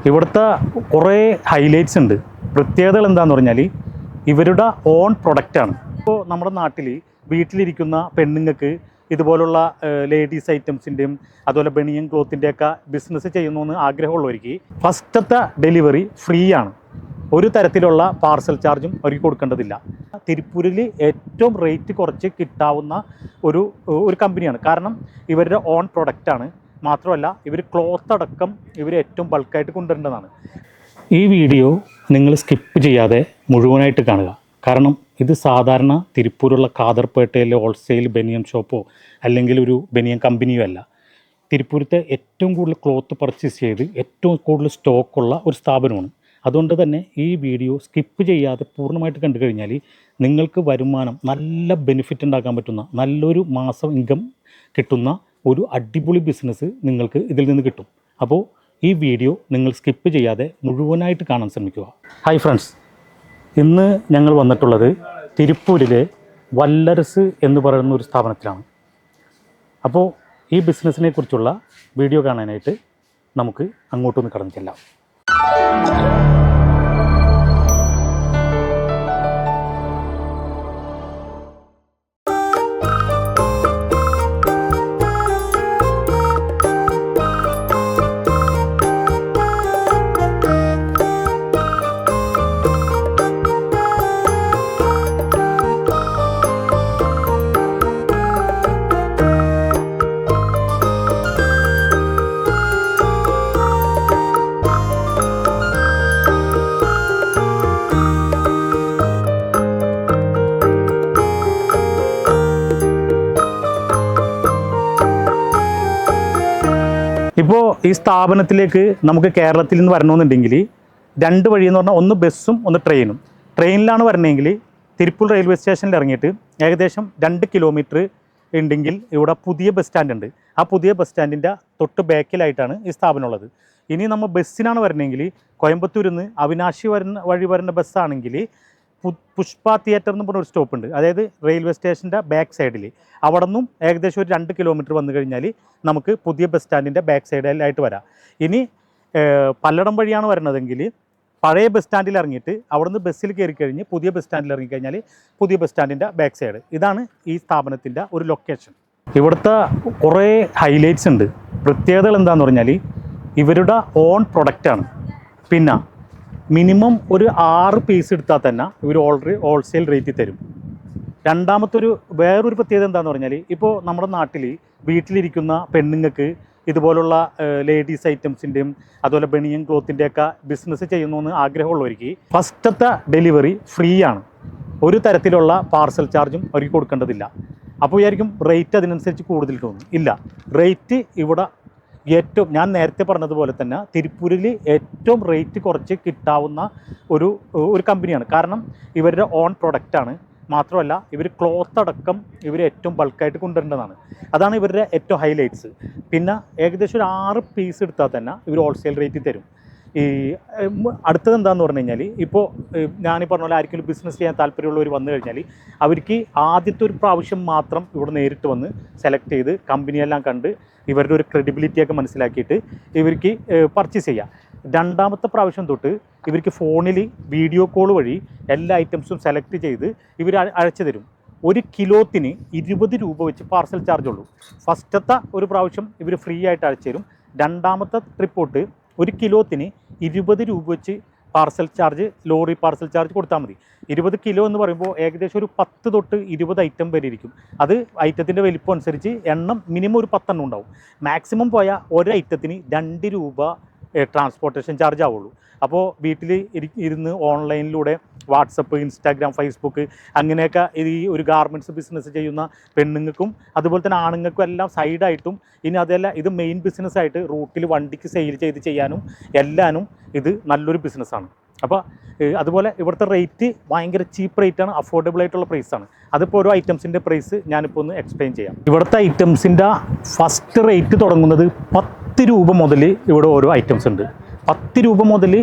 ഇവിടുത്തെ കുറേ ഹൈലൈറ്റ്സ് ഉണ്ട്. പ്രത്യേകതകൾ എന്താണെന്ന് പറഞ്ഞാൽ ഇവരുടെ ഓൺ പ്രൊഡക്റ്റാണ്. ഇപ്പോൾ നമ്മുടെ നാട്ടിൽ വീട്ടിലിരിക്കുന്ന പെണ്ണുങ്ങൾക്ക് ഇതുപോലുള്ള ലേഡീസ് ഐറ്റംസിൻ്റെയും അതുപോലെ ബനിയൻ ക്ലോത്തിൻ്റെയൊക്കെ ബിസിനസ് ചെയ്യണമെന്ന് ആഗ്രഹമുള്ളവർക്ക് ഫസ്റ്റത്തെ ഡെലിവറി ഫ്രീ ആണ്. ഒരു തരത്തിലുള്ള പാർസൽ ചാർജും അവർക്ക് കൊടുക്കേണ്ടതില്ല. തിരുപ്പൂരിൽ ഏറ്റവും റേറ്റ് കുറച്ച് കിട്ടാവുന്ന ഒരു കമ്പനിയാണ്. കാരണം ഇവരുടെ ഓൺ പ്രൊഡക്റ്റാണ്. മാത്രമല്ല ഇവർ ക്ലോത്ത് അടക്കം ഇവർ ഏറ്റവും ബൾക്കായിട്ട് കൊണ്ടുവരേണ്ടതാണ്. ഈ വീഡിയോ നിങ്ങൾ സ്കിപ്പ് ചെയ്യാതെ മുഴുവനായിട്ട് കാണുക. കാരണം ഇത് സാധാരണ തിരുപ്പൂരുള്ള ഖാദർപേട്ടയിലെ ഹോൾസെയിൽ ബനിയൻ ഷോപ്പോ അല്ലെങ്കിൽ ഒരു ബനിയൻ കമ്പനിയോ അല്ല. തിരുപ്പൂരത്തെ ഏറ്റവും കൂടുതൽ ക്ലോത്ത് പർച്ചേസ് ചെയ്ത് ഏറ്റവും കൂടുതൽ സ്റ്റോക്കുള്ള ഒരു സ്ഥാപനമാണ്. അതുകൊണ്ട് തന്നെ ഈ വീഡിയോ സ്കിപ്പ് ചെയ്യാതെ പൂർണ്ണമായിട്ട് കണ്ടു കഴിഞ്ഞാൽ നിങ്ങൾക്ക് വരുമാനം, നല്ല ബെനിഫിറ്റ് ഉണ്ടാക്കാൻ പറ്റുന്ന, നല്ലൊരു മാസം ഇൻകം കിട്ടുന്ന ഒരു അടിപൊളി ബിസിനസ് നിങ്ങൾക്ക് ഇതിൽ നിന്ന് കിട്ടും. അപ്പോൾ ഈ വീഡിയോ നിങ്ങൾ സ്കിപ്പ് ചെയ്യാതെ മുഴുവനായിട്ട് കാണാൻ ശ്രമിക്കുക. ഹായ് ഫ്രണ്ട്സ്, ഇന്ന് ഞങ്ങൾ വന്നിട്ടുള്ളത് തിരുപ്പൂരിലെ വല്ലരസ് എന്ന് പറയുന്ന ഒരു സ്ഥാപനത്തിലാണ്. അപ്പോൾ ഈ ബിസിനസ്സിനെ കുറിച്ചുള്ള വീഡിയോ കാണാനായിട്ട് നമുക്ക് അങ്ങോട്ടൊന്ന് കടന്നു ചെല്ലാം. ഇപ്പോൾ ഈ സ്ഥാപനത്തിലേക്ക് നമുക്ക് കേരളത്തിൽ നിന്ന് വരണമെന്നുണ്ടെങ്കിൽ രണ്ട് വഴിയെന്ന് പറഞ്ഞാൽ ഒന്ന് ബസ്സും ഒന്ന് ട്രെയിനും. ട്രെയിനിലാണ് വരണമെങ്കിൽ തിരുപ്പൂർ റെയിൽവേ സ്റ്റേഷനിൽ ഇറങ്ങിയിട്ട് ഏകദേശം 2 കിലോമീറ്റർ ഉണ്ടെങ്കിൽ ഇവിടെ പുതിയ ബസ് സ്റ്റാൻഡ് ഉണ്ട്. ആ പുതിയ ബസ് സ്റ്റാൻഡിൻ്റെ തൊട്ട് ബാക്കിലായിട്ടാണ് ഈ സ്ഥാപനം ഉള്ളത്. ഇനി നമ്മൾ ബസ്സിനാണ് വരണമെങ്കിൽ കോയമ്പത്തൂരിൽ നിന്ന് അവിനാശി വഴി വരുന്ന ബസ്സാണെങ്കിൽ പുഷ്പ തിയേറ്റർ എന്ന് പറഞ്ഞൊരു സ്റ്റോപ്പ് ഉണ്ട്. അതായത് റെയിൽവേ സ്റ്റേഷൻ്റെ ബാക്ക് സൈഡിൽ. അവിടെ നിന്നും ഏകദേശം ഒരു 2 കിലോമീറ്റർ വന്നു കഴിഞ്ഞാൽ നമുക്ക് പുതിയ ബസ് സ്റ്റാൻഡിൻ്റെ ബാക്ക് സൈഡിലായിട്ട് വരാം. ഇനി പല്ലടം വഴിയാണ് വരുന്നതെങ്കിൽ പഴയ ബസ് സ്റ്റാൻഡിൽ ഇറങ്ങിയിട്ട് അവിടുന്ന് ബസ്സിൽ കയറി കഴിഞ്ഞ് പുതിയ ബസ് സ്റ്റാൻഡിൽ ഇറങ്ങിക്കഴിഞ്ഞാൽ പുതിയ ബസ് സ്റ്റാൻഡിൻ്റെ ബാക്ക് സൈഡ്. ഇതാണ് ഈ സ്ഥാപനത്തിൻ്റെ ഒരു ലൊക്കേഷൻ. ഇവിടുത്തെ കുറേ ഹൈലൈറ്റ്സ് ഉണ്ട്. പ്രത്യേകതകൾ എന്താണെന്ന് പറഞ്ഞാൽ ഇവരുടെ ഓൺ പ്രൊഡക്റ്റാണ്. പിന്നെ മിനിമം ഒരു 6 പീസ് എടുത്താൽ തന്നെ ഇവർ ഓൾറെഡി ഹോൾസെയിൽ റേറ്റിൽ തരും. വേറൊരു പ്രത്യേകത എന്താണെന്ന് പറഞ്ഞാൽ ഇപ്പോൾ നമ്മുടെ നാട്ടിൽ വീട്ടിലിരിക്കുന്ന പെണ്ണുങ്ങൾക്ക് ഇതുപോലുള്ള ലേഡീസ് ഐറ്റംസിൻ്റെയും അതുപോലെ ബനിയൻ ക്ലോത്തിൻ്റെയൊക്കെ ബിസിനസ് ചെയ്യണമെന്ന് ആഗ്രഹമുള്ളവർക്ക് ഫസ്റ്റത്തെ ഡെലിവറി ഫ്രീ ആണ്. ഒരു തരത്തിലുള്ള പാർസൽ ചാർജും അവർക്ക് കൊടുക്കേണ്ടതില്ല. അപ്പോൾ വിചാരിക്കും റേറ്റ് അതിനനുസരിച്ച് കൂടുതൽ തോന്നും. ഇല്ല, റേറ്റ് ഇവിടെ ഞാൻ നേരത്തെ പറഞ്ഞതുപോലെ തന്നെ തിരുപ്പൂരിൽ ഏറ്റവും റേറ്റ് കുറച്ച് കിട്ടാവുന്ന ഒരു കമ്പനിയാണ്. കാരണം ഇവരുടെ ഓൺ പ്രൊഡക്റ്റാണ്. മാത്രമല്ല ഇവർ ക്ലോത്ത് അടക്കം ഇവർ ഏറ്റവും ബൾക്കായിട്ട് കൊണ്ടുവരേണ്ടതാണ്. അതാണ് ഇവരുടെ ഏറ്റവും ഹൈലൈറ്റ്സ്. പിന്നെ ഏകദേശം ഒരു 6 പീസ് എടുത്താൽ തന്നെ ഇവർ ഹോൾസെയിൽ റേറ്റിൽ തരും. ഈ അടുത്തത് എന്താണെന്ന് പറഞ്ഞു കഴിഞ്ഞാൽ ഇപ്പോൾ ഞാനീ പറഞ്ഞ പോലെ ആർക്കെങ്കിലും ബിസിനസ് ചെയ്യാൻ താല്പര്യമുള്ളവർ വന്നു കഴിഞ്ഞാൽ അവർക്ക് ആദ്യത്തെ ഒരു പ്രാവശ്യം മാത്രം ഇവിടെ നേരിട്ട് വന്ന് സെലക്ട് ചെയ്ത് കമ്പനിയെല്ലാം കണ്ട് ഇവരുടെ ഒരു ക്രെഡിബിലിറ്റിയൊക്കെ മനസ്സിലാക്കിയിട്ട് ഇവർക്ക് പർച്ചേസ് ചെയ്യാം. രണ്ടാമത്തെ പ്രാവശ്യം തൊട്ട് ഇവർക്ക് ഫോണിൽ വീഡിയോ കോൾ വഴി എല്ലാ ഐറ്റംസും സെലക്ട് ചെയ്ത് ഇവർ അയച്ചു തരും. 1 കിലോത്തിന് 20 രൂപ വെച്ച് പാർസൽ ചാർജ് ഉള്ളൂ. ഫസ്റ്റത്തെ ഒരു പ്രാവശ്യം ഇവർ ഫ്രീ ആയിട്ട് അയച്ചു തരും. രണ്ടാമത്തെ ട്രിപ്പോട്ട് 1 കിലോത്തിന് 20 രൂപ വെച്ച് parcel charge, lorry parcel charge കൊടുത്താൽ മതി. 20 കിലോ എന്ന് പറയുമ്പോൾ ഏകദേശം ഒരു 10 തൊട്ട് 20 ഐറ്റം വരെ ഇരിക്കും. അത് ഐറ്റത്തിൻ്റെ വലിപ്പം അനുസരിച്ച് എണ്ണം മിനിമം ഒരു 10 എണ്ണം ഉണ്ടാവും. മാക്സിമം പോയാൽ ഒരു ഐറ്റത്തിന് 2 രൂപ ട്രാൻസ്പോർട്ടേഷൻ ചാർജ് ആവുള്ളൂ. അപ്പോൾ വീട്ടിൽ ഇരുന്ന് ഓൺലൈനിലൂടെ വാട്സപ്പ്, ഇൻസ്റ്റാഗ്രാം, ഫേസ്ബുക്ക് അങ്ങനെയൊക്കെ ഈ ഒരു ഗാർമെൻറ്റ്സ് ബിസിനസ് ചെയ്യുന്ന പെണ്ണുങ്ങൾക്കും അതുപോലെ തന്നെ ആണുങ്ങൾക്കും എല്ലാം സൈഡായിട്ടും ഇനി അതല്ല ഇത് മെയിൻ ബിസിനസ്സായിട്ട് റൂട്ടിൽ വണ്ടിക്ക് സെയിൽ ചെയ്ത് ചെയ്യാനും എല്ലാനും ഇത് നല്ലൊരു ബിസിനസ്സാണ്. അപ്പോൾ അതുപോലെ ഇവിടുത്തെ റേറ്റ് ഭയങ്കര ചീപ്പ് റേറ്റാണ്, അഫോർഡബിൾ ആയിട്ടുള്ള പ്രൈസാണ്. അതിപ്പോൾ ഓരോ ഐറ്റംസിൻ്റെ പ്രൈസ് ഞാനിപ്പോൾ ഒന്ന് എക്സ്പ്ലെയിൻ ചെയ്യാം. ഇവിടുത്തെ ഐറ്റംസിൻ്റെ ഫസ്റ്റ് റേറ്റ് തുടങ്ങുന്നത് 10 രൂപ മുതൽ ഇവിടെ ഓരോ ഐറ്റംസ് ഉണ്ട്. 10 രൂപ മുതൽ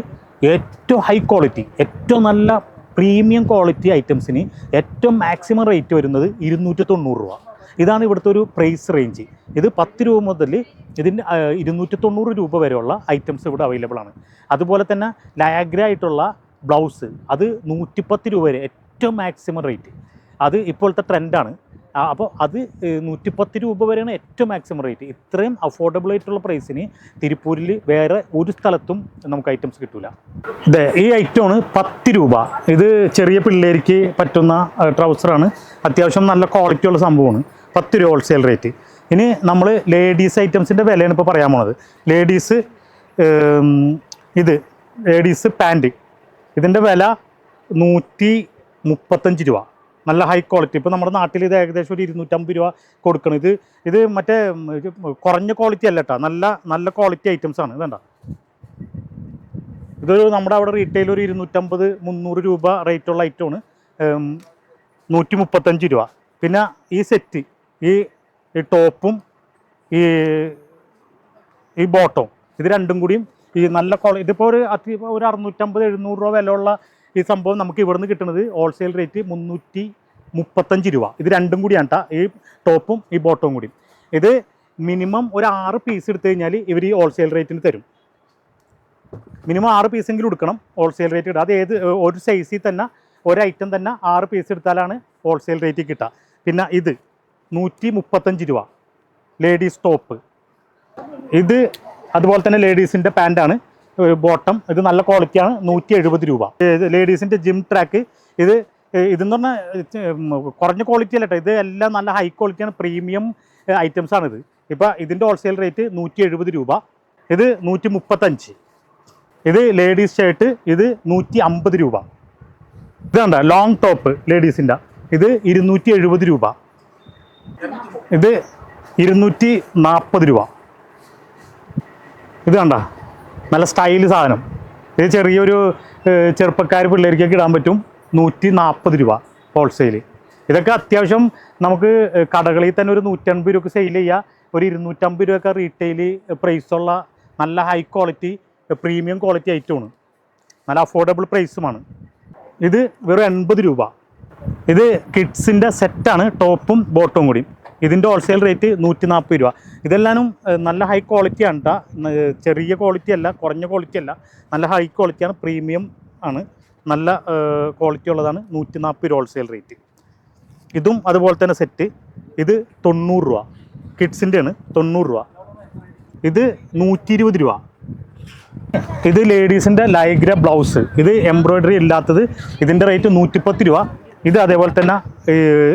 ഏറ്റവും ഹൈ ക്വാളിറ്റി, ഏറ്റവും നല്ല പ്രീമിയം ക്വാളിറ്റി ഐറ്റംസിന് ഏറ്റവും മാക്സിമം റേറ്റ് വരുന്നത് 290 രൂപ. ഇതാണ് ഇവിടുത്തെ ഒരു പ്രൈസ് റേഞ്ച്. ഇത് 10 രൂപ മുതൽ ഇതിൻ്റെ 290 രൂപ വരെയുള്ള ഐറ്റംസ് ഇവിടെ അവൈലബിൾ ആണ്. അതുപോലെ തന്നെ ലയാഗ്ര ആയിട്ടുള്ള ബ്ലൗസ് അത് 110 രൂപ വരെ ഏറ്റവും മാക്സിമം റേറ്റ്. അത് ഇപ്പോഴത്തെ ട്രെൻഡാണ്. അപ്പോൾ അത് 110 രൂപ വരെയാണ് ഏറ്റവും മാക്സിമം റേറ്റ്. ഇത്രയും അഫോർഡബിൾ ആയിട്ടുള്ള പ്രൈസിന് തിരുപ്പൂരിൽ വേറെ ഒരു സ്ഥലത്തും നമുക്ക് ഐറ്റംസ് കിട്ടില്ല. ഇതെ ഈ ഐറ്റമാണ് 10 രൂപ. ഇത് ചെറിയ പിള്ളേർക്ക് പറ്റുന്ന ട്രൗസറാണ്. അത്യാവശ്യം നല്ല ക്വാളിറ്റി ഉള്ള സംഭവമാണ്. 10 രൂപ ഹോൾസെയിൽ റേറ്റ്. ഇനി നമ്മൾ ലേഡീസ് ഐറ്റംസിൻ്റെ വിലയാണ് ഇപ്പോൾ പറയാൻ പോണത്. ലേഡീസ് പാൻറ്റ് ഇതിൻ്റെ വില 135 രൂപ. നല്ല ഹൈ ക്വാളിറ്റി. ഇപ്പോൾ നമ്മുടെ നാട്ടിൽ ഇത് ഏകദേശം ഒരു 250 രൂപ കൊടുക്കണം. ഇത് മറ്റേ കുറഞ്ഞ ക്വാളിറ്റി അല്ല കേട്ടോ, നല്ല ക്വാളിറ്റി ഐറ്റംസ് ആണ്. ഇതണ്ട, ഇതൊരു നമ്മുടെ അവിടെ റീറ്റെയിൽ ഒരു 250-300 രൂപ റേറ്റുള്ള ഐറ്റമാണ്. 135 രൂപ. പിന്നെ ഈ സെറ്റ്, ഈ ടോപ്പും ഈ ബോട്ടവും, ഇത് രണ്ടും കൂടിയും ഈ നല്ല ക്വാളിറ്റി. ഇതിപ്പോൾ ഒരു 650-700 രൂപ വിലയുള്ള ഈ സംഭവം നമുക്ക് ഇവിടെ നിന്ന് കിട്ടുന്നത് ഹോൾസെയിൽ റേറ്റ് 335 രൂപ. ഇത് രണ്ടും കൂടിയാണ് കേട്ടോ, ഈ ടോപ്പും ഈ ബോട്ടവും കൂടി. ഇത് മിനിമം ഒരു 6 പീസ് എടുത്തു കഴിഞ്ഞാൽ ഇവർ ഈ ഹോൾസെയിൽ റേറ്റിന് തരും. മിനിമം 6 പീസെങ്കിലും എടുക്കണം ഹോൾസെയിൽ റേറ്റ് കിട്ടുക. അത് ഒരു സൈസിൽ തന്നെ ഒരു ഐറ്റം തന്നെ 6 പീസ് എടുത്താലാണ് ഹോൾസെയിൽ റേറ്റ് കിട്ടുക. പിന്നെ ഇത് 135 രൂപ ലേഡീസ് ടോപ്പ്. ഇത് അതുപോലെ തന്നെ ലേഡീസിൻ്റെ പാൻറ്റാണ്, ബോട്ടം. ഇത് നല്ല ക്വാളിറ്റിയാണ്, 170 രൂപ. ലേഡീസിൻ്റെ ജിം ട്രാക്ക്, ഇതെന്ന് പറഞ്ഞാൽ കുറഞ്ഞ ക്വാളിറ്റി അല്ല കേട്ടോ, ഇത് എല്ലാം നല്ല ഹൈ ക്വാളിറ്റിയാണ്, പ്രീമിയം ഐറ്റംസ് ആണിത്. ഇപ്പോൾ ഇതിൻ്റെ ഹോൾസെയിൽ റേറ്റ് 170 രൂപ. ഇത് 135. ഇത് ലേഡീസ് ഷർട്ട്, ഇത് 150 രൂപ. ഇത് കണ്ട ലോങ് ടോപ്പ് ലേഡീസിൻ്റെ, ഇത് 270 രൂപ. ഇത് 240 രൂപ. ഇത് കണ്ട നല്ല സ്റ്റൈൽ സാധനം. ഇത് ചെറിയൊരു ചെറുപ്പക്കാർ പിള്ളേർക്കൊക്കെ ഇടാൻ പറ്റും. 140 രൂപ ഹോൾസെയിൽ. ഇതൊക്കെ അത്യാവശ്യം നമുക്ക് കടകളിൽ തന്നെ ഒരു 150 രൂപയ്ക്ക് സെയിൽ ചെയ്യുക. ഒരു 250 രൂപയൊക്കെ റീറ്റെയിൽ പ്രൈസുള്ള നല്ല ഹൈ ക്വാളിറ്റി പ്രീമിയം ക്വാളിറ്റി ഐറ്റമാണ്. നല്ല അഫോർഡബിൾ പ്രൈസുമാണ്. ഇത് വെറും 80 രൂപ. ഇത് കിഡ്സിൻ്റെ സെറ്റാണ്, ടോപ്പും ബോട്ടവും കൂടി. ഇതിൻ്റെ ഹോൾസെയിൽ റേറ്റ് 140 രൂപ. ഇതെല്ലാനും നല്ല ഹൈ ക്വാളിറ്റിയാണ് കേട്ടോ, ചെറിയ ക്വാളിറ്റി അല്ല, കുറഞ്ഞ ക്വാളിറ്റി അല്ല, നല്ല ഹൈ ക്വാളിറ്റിയാണ്, പ്രീമിയം ആണ്, നല്ല ക്വാളിറ്റി ഉള്ളതാണ്. 140 രൂപ ഹോൾസെയിൽ റേറ്റ്. ഇതും അതുപോലെ തന്നെ സെറ്റ്. ഇത് 90 രൂപ. കിഡ്സിൻ്റെയാണ്, 90 രൂപ. ഇത് 120 രൂപ. ഇത് ലേഡീസിൻ്റെ ലൈഗ്ര ബ്ലൗസ്. ഇത് എംബ്രോയ്ഡറി ഇല്ലാത്തത്. ഇതിൻ്റെ റേറ്റ് 110 രൂപ. ഇത് അതേപോലെ തന്നെ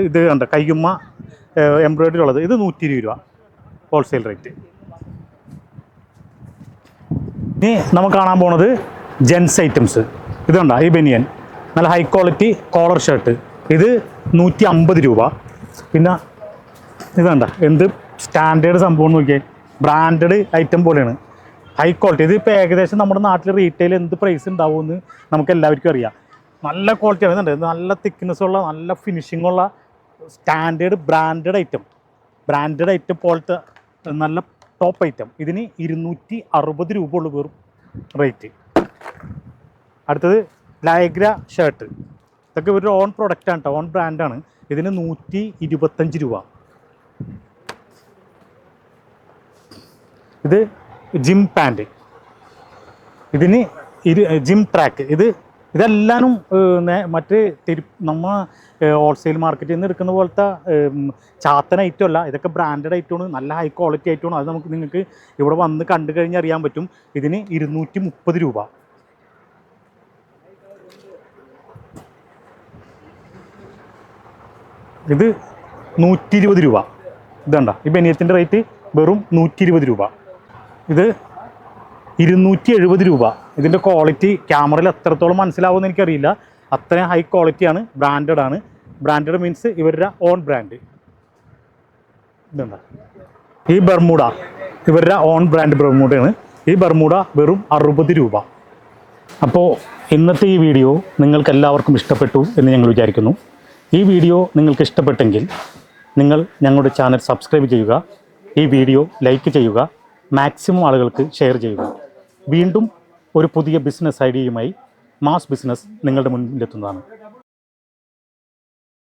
ഇത് കണ്ട കയ്യുമ്മ എംബ്രോയ്ഡറി ഉള്ളത്, ഇത് 120 രൂപ ഹോൾസെയിൽ റേറ്റ്. ഇനി നമുക്ക് കാണാൻ പോണത് ജെൻസ് ഐറ്റംസ്. ഇത് കണ്ട ഈ ബനിയൻ, നല്ല ഹൈ ക്വാളിറ്റി കോളർ ഷർട്ട്. ഇത് 150 രൂപ. പിന്നെ ഇത് കണ്ട എന്ത് സ്റ്റാൻഡേർഡ് സംഭവം നോക്കിയേ, ബ്രാൻഡഡ് ഐറ്റം പോലെയാണ്, ഹൈ ക്വാളിറ്റി. ഇതിപ്പോൾ ഏകദേശം നമ്മുടെ നാട്ടിൽ റീറ്റെയിൽ എന്ത് പ്രൈസ് ഉണ്ടാവുമെന്ന് നമുക്ക് എല്ലാവർക്കും അറിയാം. നല്ല ക്വാളിറ്റി ആണ്. ഇതുണ്ട്, നല്ല തിക്നെസ് ഉള്ള, നല്ല ഫിനിഷിംഗ് ഉള്ള സ്റ്റാൻഡേർഡ് ബ്രാൻഡഡ് ഐറ്റം പോലത്തെ നല്ല ടോപ്പ് ഐറ്റം. ഇതിന് 260 രൂപ ഉള്ളു വെറും റേറ്റ്. അടുത്തത് ലൈഗ്ര ഷർട്ട്. ഇതൊക്കെ ഒരു ഓൺ പ്രൊഡക്റ്റാണ് കേട്ടോ, ഓൺ ബ്രാൻഡാണ്. ഇതിന് 125 രൂപ. ഇത് ജിം പാൻറ്റ്. ഇതിന് ജിം ട്രാക്ക്. ഇതെല്ലാനും മറ്റ് നമ്മ ഹോൾസെയിൽ മാർക്കറ്റിൽ നിന്ന് എടുക്കുന്ന പോലത്തെ ചാത്തൻ ഐറ്റം അല്ല. ഇതൊക്കെ ബ്രാൻഡഡ് ഐറ്റമാണ്, നല്ല ഹൈ ക്വാളിറ്റി ഐറ്റമാണ്. അത് നിങ്ങൾക്ക് ഇവിടെ വന്ന് കണ്ടു കഴിഞ്ഞാൽ അറിയാൻ പറ്റും. ഇതിന് 230 രൂപ. ഇത് 120 രൂപ. ഇതണ്ട ഈ ബനിയത്തിൻ്റെ റേറ്റ് വെറും 120 രൂപ. ഇത് 270 രൂപ. ഇതിൻ്റെ ക്വാളിറ്റി ക്യാമറയിൽ എത്രത്തോളം മനസ്സിലാവുമെന്ന് എനിക്കറിയില്ല, അത്രയും ഹൈ ക്വാളിറ്റിയാണ്, ബ്രാൻഡഡ്. ബ്രാൻഡഡ് മീൻസ് ഇവരുടെ ഓൺ ബ്രാൻഡ്. ഇതുണ്ട ഈ ബർമൂഡ, ഇവരുടെ ഓൺ ബ്രാൻഡ് ബർമൂഡയാണ്. ഈ ബർമൂഡ വെറും 60 രൂപ. അപ്പോൾ ഇന്നത്തെ ഈ വീഡിയോ നിങ്ങൾക്ക് എല്ലാവർക്കും ഇഷ്ടപ്പെട്ടു എന്ന് ഞങ്ങൾ വിചാരിക്കുന്നു. ഈ വീഡിയോ നിങ്ങൾക്ക് ഇഷ്ടപ്പെട്ടെങ്കിൽ നിങ്ങൾ ഞങ്ങളുടെ ചാനൽ സബ്സ്ക്രൈബ് ചെയ്യുക, ഈ വീഡിയോ ലൈക്ക് ചെയ്യുക, മാക്സിമം ആളുകൾക്ക് ഷെയർ ചെയ്യുക. വീണ്ടും ഒരു പുതിയ ബിസിനസ് ഐഡിയയുമായി മാസ് ബിസിനസ് നിങ്ങളുടെ മുന്നിലെത്തുന്നതാണ്.